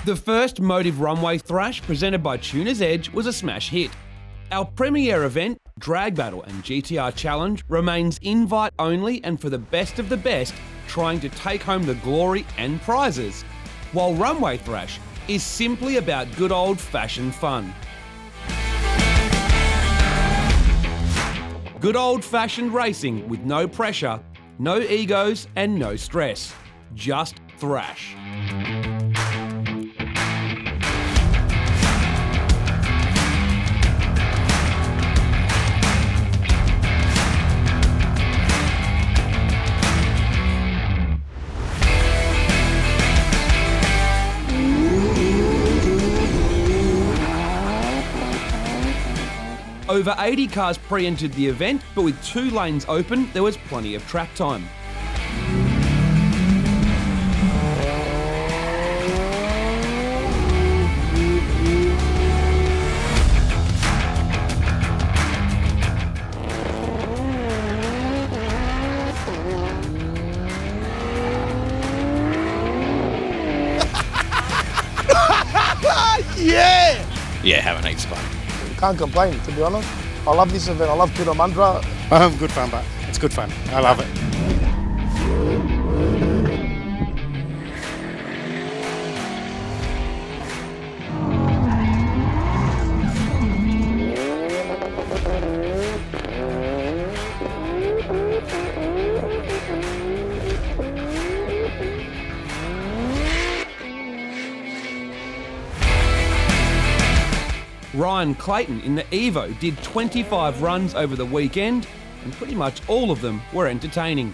The first Motive Runway Thrash presented by Tuners Edge was a smash hit. Our premiere event, Drag Battle and GTR Challenge, remains invite only and for the best of the best, trying to take home the glory and prizes, while Runway Thrash is simply about good old-fashioned fun. Good old-fashioned racing with no pressure, no egos and no stress. Just thrash. Over 80 cars pre-entered the event, but with 2 lanes open, there was plenty of track time. Yeah! Yeah, having heaps of fun. Can't complain, to be honest. I love this event. I love Peter Mandra. Good fun, but it's good fun. I love it. Ryan Clayton in the Evo did 25 runs over the weekend, and pretty much all of them were entertaining.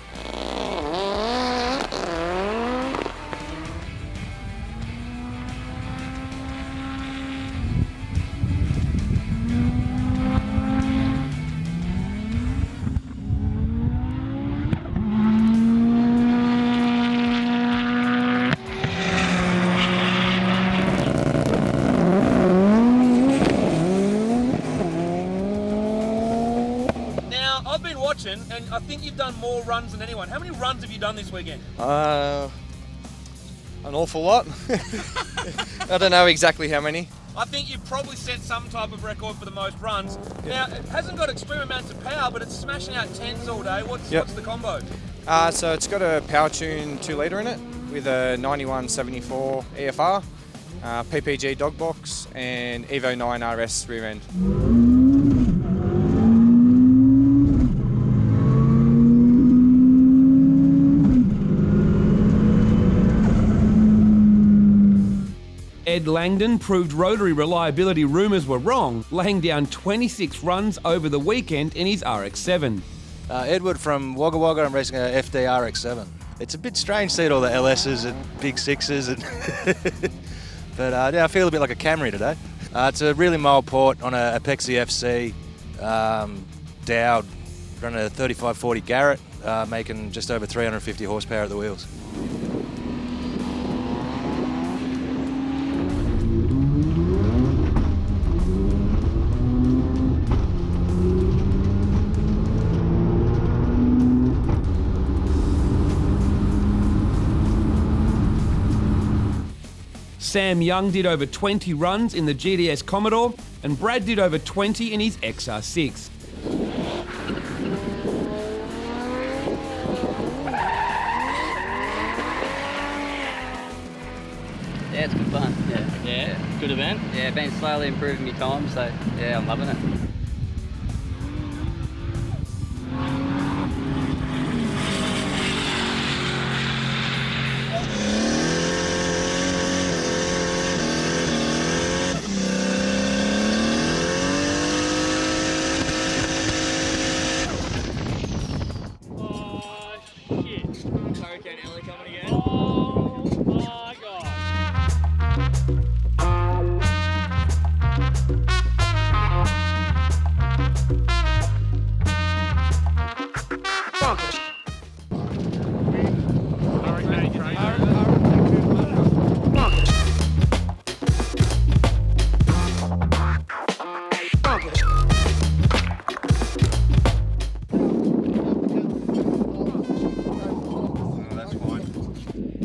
I've been watching, and I think you've done more runs than anyone. How many runs have you done this weekend? An awful lot. I don't know exactly how many. I think you've probably set some type of record for the most runs. Now, it hasn't got extreme amounts of power, but it's smashing out 10s all day. What's the combo? So it's got a Power Tune 2-litre in it with a 9174 EFR, PPG dog box, and Evo 9 RS rear end. Ed Langdon proved rotary reliability rumours were wrong, laying down 26 runs over the weekend in his RX-7. Edward from Wagga Wagga, I'm racing a FD RX-7. It's a bit strange seeing all the LSs and big 6s, but yeah, I feel a bit like a Camry today. It's a really mild port on a Pexi FC, Dowd, running a 3540 Garrett, making just over 350 horsepower at the wheels. Sam Young did over 20 runs in the GTS Commodore, and Brad did over 20 in his XR6. Yeah, it's good fun. Yeah. Good event? Yeah, been slowly improving my time, so yeah, I'm loving it. Hurricane Ellie coming again. Oh my god. Hurricane train.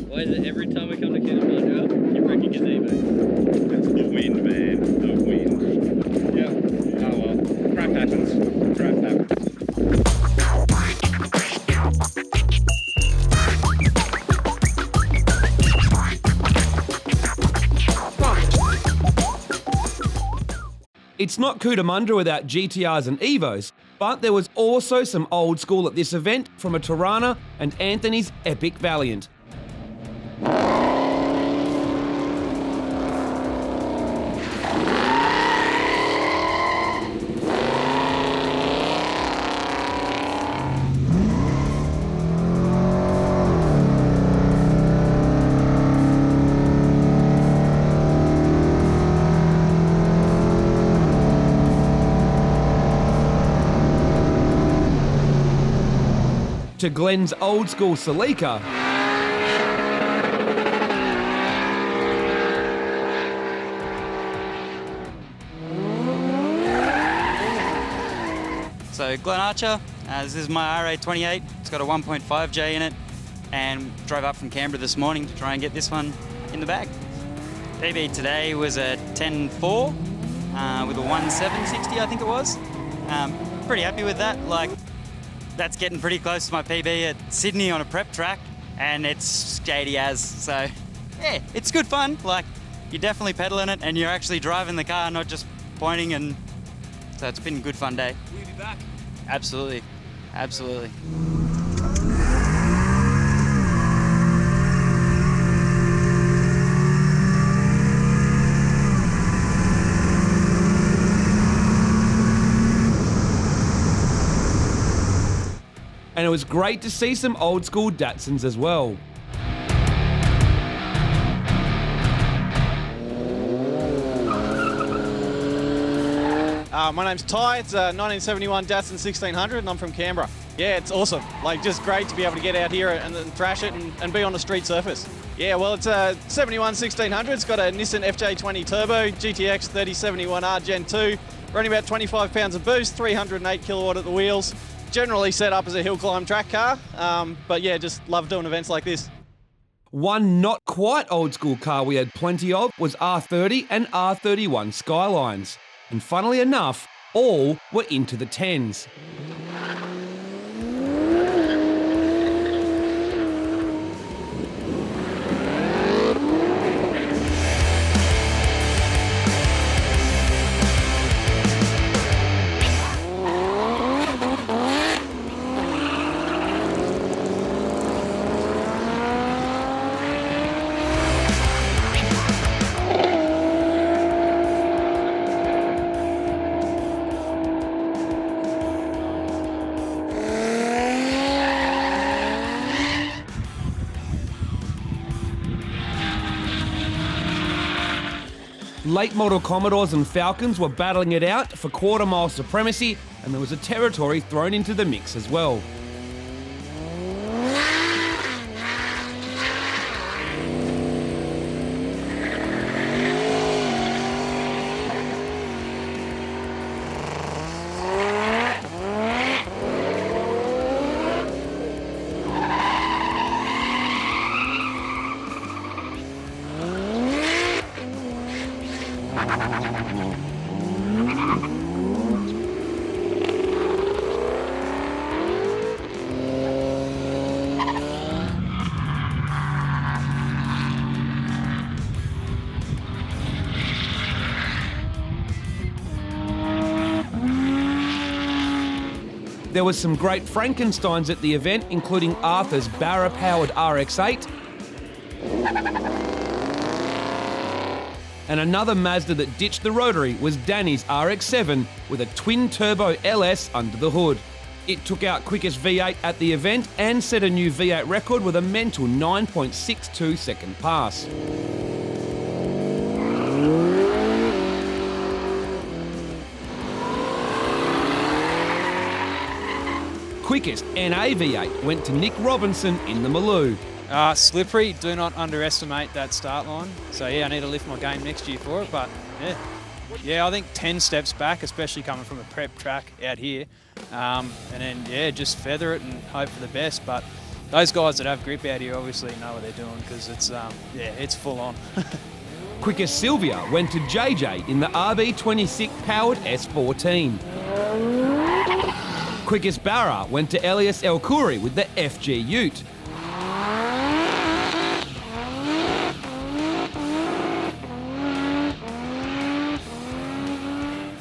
Why is it every time we come to Tuners Edge, you reckon think it's Evo. That's the wind, man. The wind. Yeah. Oh well. Crap happens. Crap happens. It's not Cootamundra without GTRs and Evos, but there was also some old school at this event from a Tirana and Anthony's Epic Valiant. To Glenn's old school Celica. So Glenn Archer, this is my RA28. It's got a 1.5J in it, and drove up from Canberra this morning to try and get this one in the bag. PB today was a 10.4 with a 1.760, I think it was. Pretty happy with that. Like, that's getting pretty close to my PB at Sydney on a prep track, and it's shady as. So yeah, it's good fun. Like, you're definitely pedaling it and you're actually driving the car, not just pointing, and so it's been a good fun day. Will you be back? Absolutely, absolutely. And it was great to see some old school Datsuns as well. My name's Ty, it's a 1971 Datsun 1600 and I'm from Canberra. Yeah, it's awesome. Like, just great to be able to get out here and thrash it and be on a street surface. Yeah, well, it's a 71 1600. It's got a Nissan FJ20 Turbo, GTX 3071R Gen 2, running about 25 pounds of boost, 308 kilowatt at the wheels. Generally set up as a hill climb track car, but yeah, just love doing events like this. One not quite old school car we had plenty of was R30 and R31 Skylines. And funnily enough, all were into the 10s. Late model Commodores and Falcons were battling it out for quarter mile supremacy, and there was a territory thrown into the mix as well. There was some great Frankensteins at the event, including Arthur's Barra-powered RX-8, and another Mazda that ditched the rotary was Danny's RX-7 with a twin-turbo LS under the hood. It took out quickest V8 at the event and set a new V8 record with a mental 9.62 second pass. Quickest NA V8 went to Nick Robinson in the Maloo. Slippery, do not underestimate that start line. So yeah, I need to lift my game next year for it, but yeah, I think 10 steps back, especially coming from a prep track out here. And then yeah, just feather it and hope for the best. But those guys that have grip out here obviously know what they're doing, because it's yeah, it's full on. Quickest Sylvia went to JJ in the RB26 powered S14. Quickest Barra went to Elias El Khoury with the FG Ute.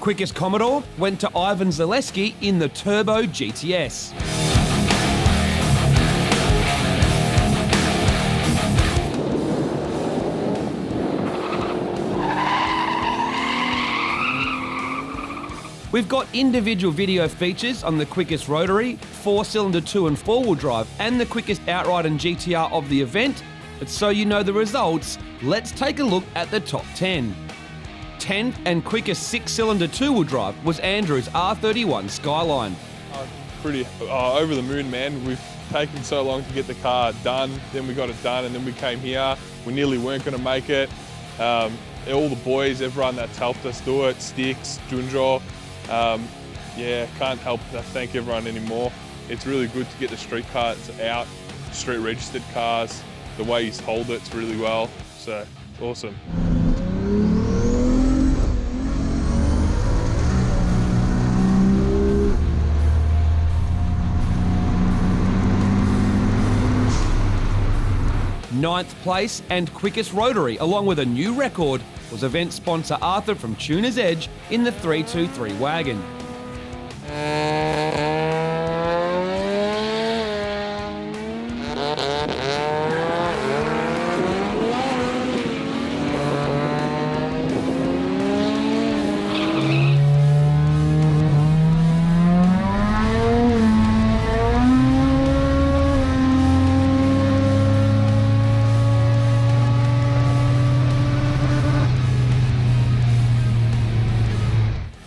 Quickest Commodore went to Ivan Zaleski in the Turbo GTS. We've got individual video features on the quickest rotary, 4-cylinder 2 and 4-wheel drive, and the quickest outright and GTR of the event. But so you know the results, let's take a look at the top 10. 10th and quickest 6-cylinder 2-wheel drive was Andrew's R31 Skyline. Pretty over the moon, man. We've taken so long to get the car done, then we got it done, and then we came here. We nearly weren't going to make it. All the boys, everyone that's helped us do it, Sticks, Junjo. Yeah, can't help but thank everyone anymore. It's really good to get the street cars out, street registered cars. The way he's hold it's really well, so awesome. Ninth place and quickest rotary, along with a new record, was event sponsor Arthur from Tuners Edge in the 323 wagon.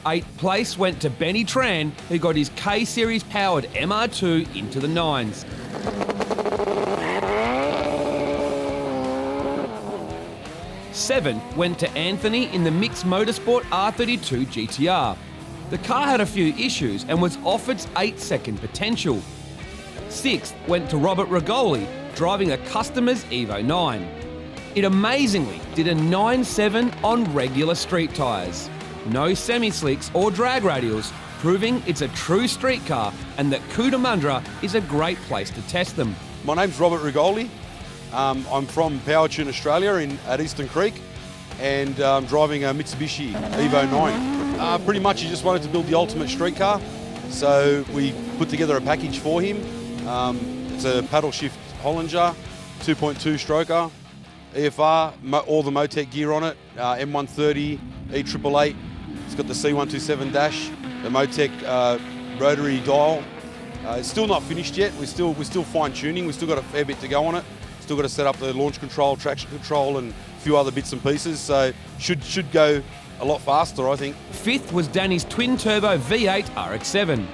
Eighth place went to Benny Tran, who got his K-Series powered MR2 into the 9s. Seventh went to Anthony in the Mixed Motorsport R32 GTR. The car had a few issues and was off its 8-second potential. Sixth went to Robert Rigoli, driving a Customer's Evo 9. It amazingly did a 9.7 on regular street tyres. No semi-slicks or drag radials, proving it's a true street car and that Cootamundra is a great place to test them. My name's Robert Rigoli. I'm from Powertune Australia at Eastern Creek, and I'm driving a Mitsubishi Evo 9. Pretty much he just wanted to build the ultimate street car, so we put together a package for him. It's a paddle shift Hollinger, 2.2 stroker, EFR, all the Motec gear on it, M130, E888. It's got the C127 dash, the Motec rotary dial. It's still not finished yet. We're still fine tuning. We've still got a fair bit to go on it. Still got to set up the launch control, traction control, and a few other bits and pieces. So should go a lot faster, I think. Fifth was Danny's twin-turbo V8 RX-7.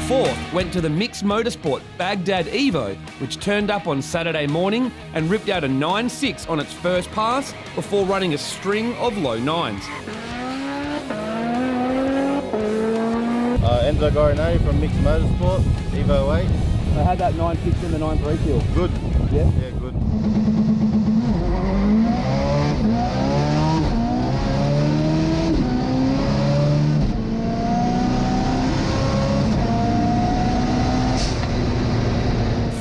Fourth went to the Mixed Motorsport Baghdad Evo, which turned up on Saturday morning and ripped out a 9.6 on its first pass before running a string of low 9s. Enzo Gorinati from Mixed Motorsport, Evo 8. I had that 9.6 in the 9.3 feel. Good. Yeah? Yeah, good.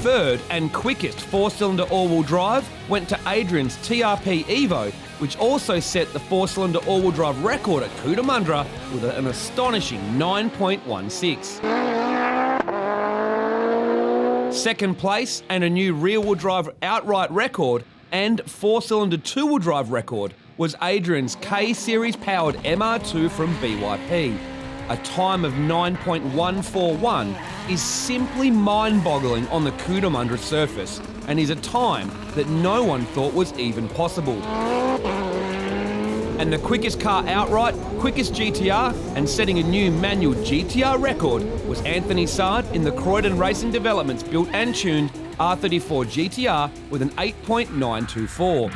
Third and quickest 4-cylinder all-wheel drive went to Adrian's TRP Evo, which also set the 4-cylinder all-wheel drive record at Cootamundra with an astonishing 9.16. Second place and a new rear-wheel drive outright record and 4-cylinder 2-wheel drive record was Adrian's K-Series powered MR2 from BYP. A time of 9.141 is simply mind-boggling on the Cootamundra surface and is a time that no one thought was even possible. And the quickest car outright, quickest GTR, and setting a new manual GTR record was Anthony Sard in the Croydon Racing Developments built and tuned R34 GTR with an 8.924.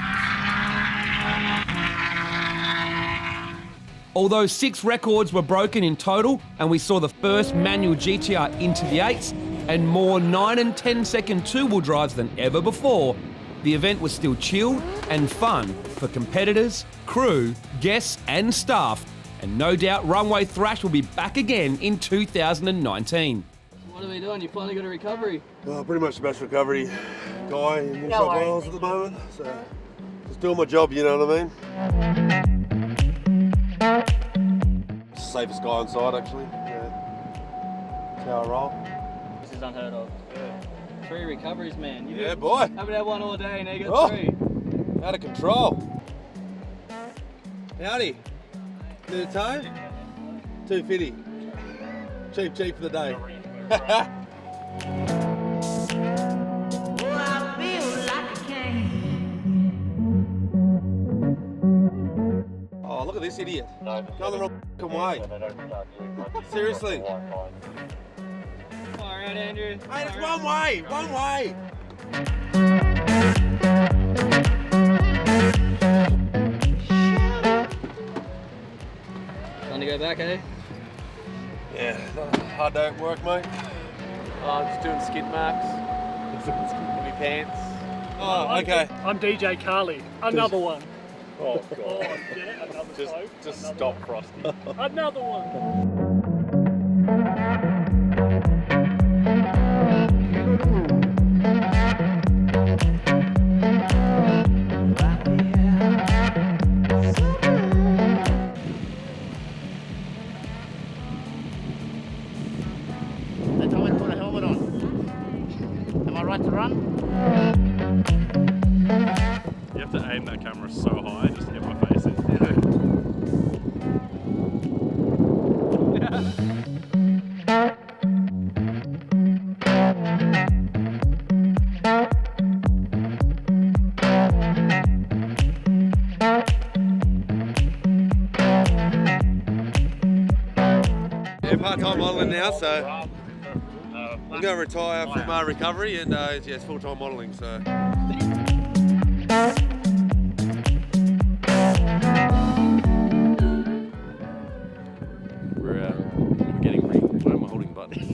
Although 6 records were broken in total and we saw the first manual GTR into the 8s and more 9 and 10 second two-wheel drives than ever before, the event was still chilled and fun for competitors, crew, guests and staff, and no doubt Runway Thrash will be back again in 2019. What are we doing? You finally got a recovery? Well, pretty much the best recovery guy in New South Wales at the moment, so just doing my job, you know what I mean? Safest guy on site, actually. Yeah. That's how I roll. This is unheard of. Yeah. 3 recoveries, man. Yeah, boy. Haven't had one all day and now you got 3. Out of control. Howdy. Need a toe? 250. Cheap for the day. Oh, look at this idiot. Going the wrong way. Seriously. All right, Andrew. Hey, it's one way. One way. Time to go back, eh? Yeah, hard day at work, mate. Just doing skid marks. In my pants. Oh, okay. I'm DJ Carly. Another one. Oh, God. Oh, yeah, another slope. Just stop, Frosty. Another one. They told me to put a helmet on. Am I right to run? You have to aim that camera so high just to get my face in. Yeah, part-time modelling now, so I'm going to retire from my recovery, and yeah, it's full-time modelling, so. We're getting why am I holding the button?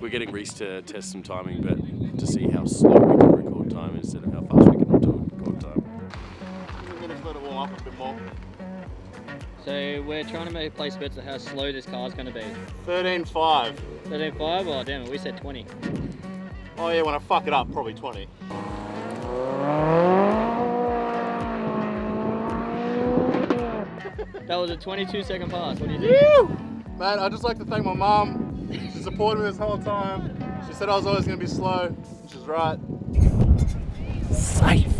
We're getting Reese to test some timing, but to see how slow we can record time instead of how fast we can record time. Just let it warm up a bit more. So we're trying to make place bets of how slow this car's going to be. 13.5. 13.5? Oh, damn it, we said 20. Oh yeah, when I fuck it up, probably 20. That was a 22-second pass. What do you think? Man, I'd just like to thank my mum. She supported me this whole time. She said I was always going to be slow. She's right. Safe.